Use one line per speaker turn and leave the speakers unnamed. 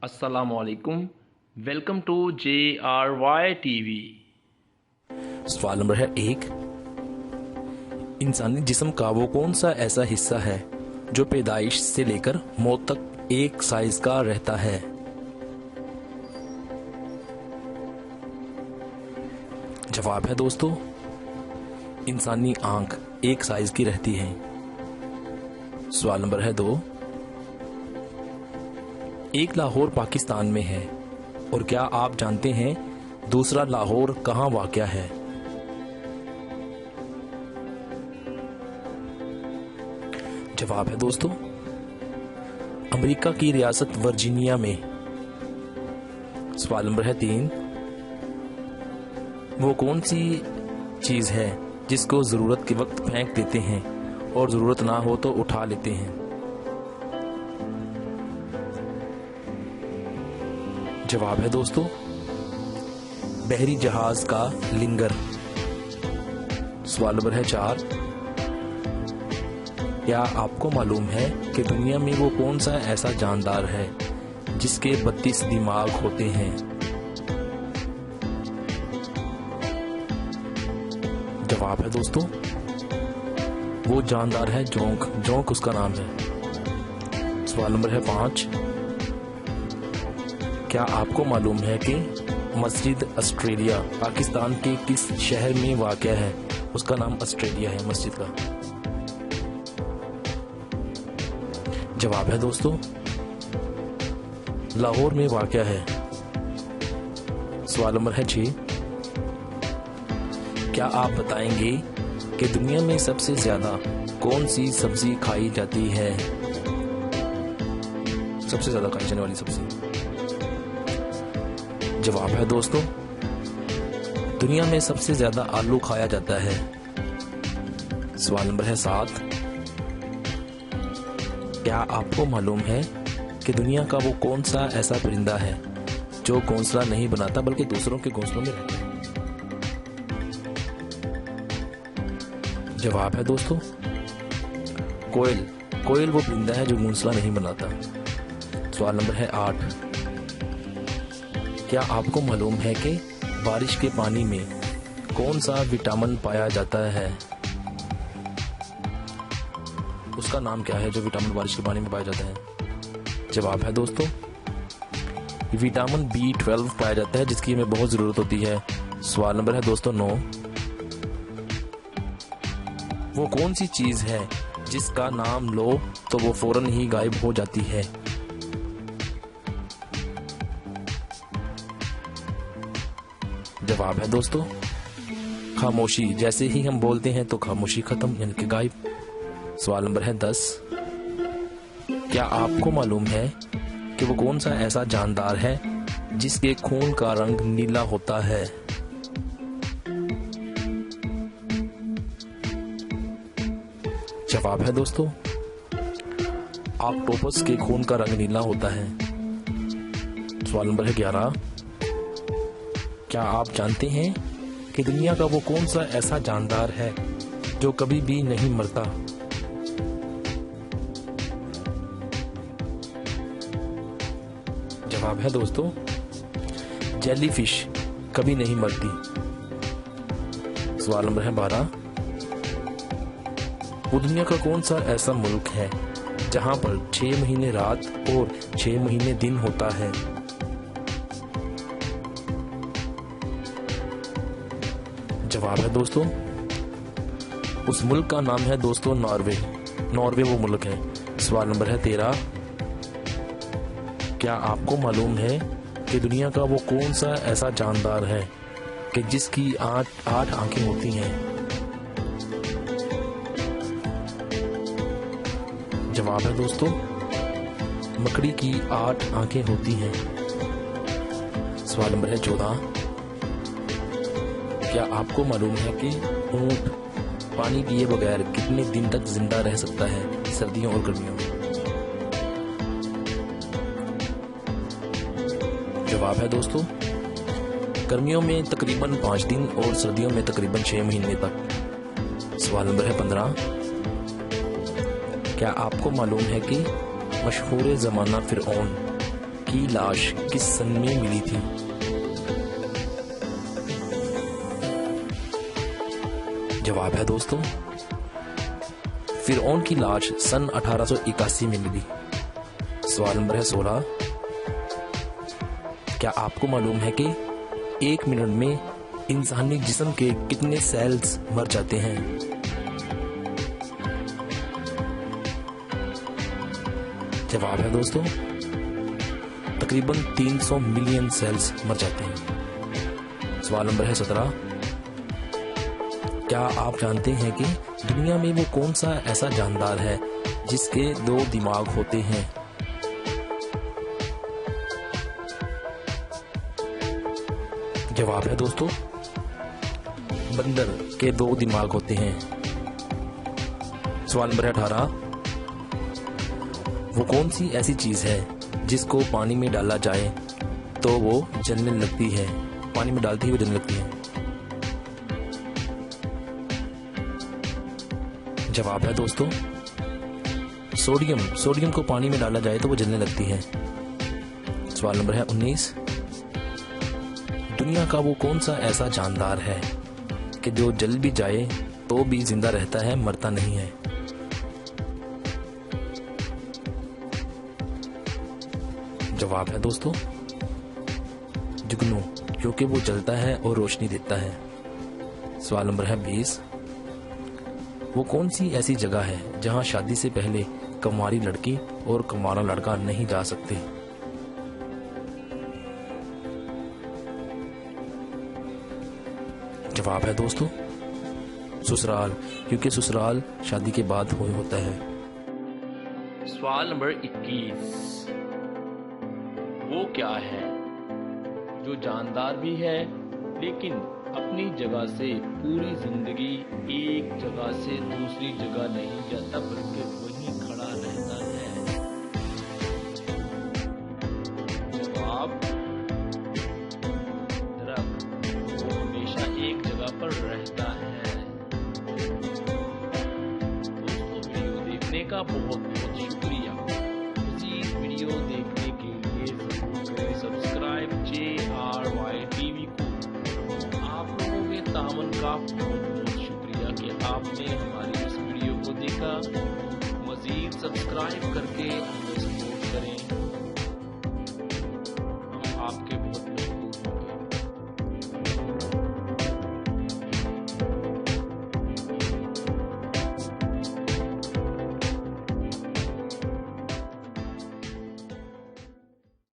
अस्सलामुअलैकुम। Welcome to JRY TV।
सवाल number है 1। इंसानी जिस्म का वो कौन सा ऐसा हिस्सा है जो पैदाइश से लेकर मौत तक एक साइज का रहता है? जवाब है दोस्तों, इंसानी आंख एक साइज की रहती है। सवाल नंबर है 2। एक लाहौर पाकिस्तान में है, और क्या आप जानते हैं दूसरा लाहौर कहाँ वाक़या है? जवाब है दोस्तों, अमेरिका की रियासत वर्जीनिया में। सवाल नंबर है 3। वो कौन सी चीज है जिसको जरूरत के वक्त फेंक देते हैं और जरूरत ना हो तो उठा लेते हैं? जवाब है दोस्तों, बहरी जहाज का लिंगर। सवाल नंबर है 4। क्या आपको मालूम है कि दुनिया में वो कौन सा ऐसा जानदार है जिसके 32 दिमाग होते हैं? जवाब है दोस्तों, वो जानदार है जोंक। जोंक उसका नाम है। सवाल नंबर है 5। क्या आपको मालूम है कि मस्जिद ऑस्ट्रेलिया पाकिस्तान के किस शहर में वाक़या है? उसका नाम ऑस्ट्रेलिया है मस्जिद का। जवाब है दोस्तों, लाहौर में वाक़या है। सवाल नंबर है 6। क्या आप बताएंगे कि दुनिया में सबसे ज्यादा कौन सी सब्जी खाई जाती है? सबसे ज्यादा खाई जाने वाली सब्जी। जवाब है दोस्तों, दुनिया में सबसे ज्यादा आलू खाया जाता है। सवाल नंबर है 7। क्या आपको मालूम है कि दुनिया का वो कौन सा ऐसा परिंदा है जो घोंसला नहीं बनाता बल्कि दूसरों के घोंसलों में रहता है? जवाब है दोस्तों, कोयल। कोयल वो परिंदा है जो घोंसला नहीं बनाता। सवाल नंबर है 8। क्या आपको मालूम है कि बारिश के पानी में कौन सा विटामिन पाया जाता है? उसका नाम क्या है जो विटामिन बारिश के पानी में पाया जाता है? जवाब है दोस्तों, विटामिन B12 पाया जाता है जिसकी हमें बहुत जरूरत होती है। सवाल नंबर है दोस्तों 9। वो कौन सी चीज है जिसका नाम लो तो वो फौरन ही गायब हो जाती है? जवाब है दोस्तों, खामोशी। जैसे ही हम बोलते हैं तो खामोशी खत्म, यानी कि गायब। सवाल नंबर है 10। क्या आपको मालूम है कि वो कौन सा ऐसा जानदार है जिसके खून का रंग नीला होता है? जवाब है दोस्तों, ऑक्टोपस के खून का रंग नीला होता है। सवाल नंबर है 11। क्या आप जानते हैं कि दुनिया का वो कौन सा ऐसा जानदार है जो कभी भी नहीं मरता? जवाब है दोस्तों, जेलीफिश कभी नहीं मरती। सवाल नंबर है 12। वो दुनिया का कौन सा ऐसा मुल्क है जहां पर 6 महीने रात और 6 महीने दिन होता है? जवाब है दोस्तों, उस मुल्क का नाम है दोस्तों नॉर्वे। नॉर्वे वो मुल्क है। सवाल नंबर है 13। क्या आपको मालूम है कि दुनिया का वो कौन सा ऐसा जानदार है कि जिसकी 8 आंखें होती हैं? जवाब है दोस्तों, मकड़ी की 8 आंखें होती हैं। सवाल नंबर है 14। क्या आपको मालूम है कि ऊंट पानी पिए बगैर कितने दिन तक जिंदा रह सकता है सर्दियों और गर्मियों में? जवाब है दोस्तों, गर्मियों में तकरीबन 5 दिन और सर्दियों में तकरीबन 6 महीने तक। सवाल नंबर है 15। क्या आपको मालूम है कि मशहूर ज़माना फिरऔन की लाश किस सन में मिली थी? जवाब है दोस्तों, फिरौन की लाश सन 1881 में मिली। सवाल नंबर है 16। क्या आपको मालूम है कि 1 मिनट में इंसानी जिस्म के कितने सेल्स मर जाते हैं? जवाब है दोस्तों, तकरीबन 300 मिलियन सेल्स मर जाते हैं। सवाल नंबर है 17। क्या आप जानते हैं कि दुनिया में वो कौन सा ऐसा जानदार है जिसके 2 दिमाग होते हैं? जवाब है दोस्तों, बंदर के 2 दिमाग होते हैं। सवाल नंबर 18। वो कौन सी ऐसी चीज है जिसको पानी में डाला जाए तो वो जलने लगती है? पानी में डालती ही वो जलने लगती है। जवाब है दोस्तों, सोडियम। सोडियम को पानी में डाला जाए तो वो जलने लगती है। सवाल नंबर है 19। दुनिया का वो कौन सा ऐसा जानदार है कि जो जल भी जाए तो भी जिंदा रहता है, मरता नहीं है? जवाब है दोस्तों, जुगनू, क्योंकि वो जलता है और रोशनी देता है। सवाल नंबर है 20। वो कौन सी ऐसी जगह है जहां शादी से पहले कुंवारी लड़की और कुंवारा लड़का नहीं जा सकते? जवाब है दोस्तों, ससुराल, क्योंकि ससुराल शादी के बाद होता है।
सवाल नंबर 21। वो क्या है जो जानदार भी है लेकिन अपनी जगह से पूरी जिंदगी एक जगह से दूसरी जगह नहीं जाता बल्कि वहीं खड़ा रहता है? जवाब, दरख्त। वो हमेशा एक जगह पर रहता है। दोस्तों, वीडियो देखने का बहुत बहुत शुक्रिया। मज़ीद वीडियो देखने के लिए जरूर करें सब्सक्राइब JRY TV को। आप लोगों के तामन का बहुत बहुत शुक्रिया कि आपने हमारी इस वीडियो को देखा। मज़ीद सब्सक्राइब करके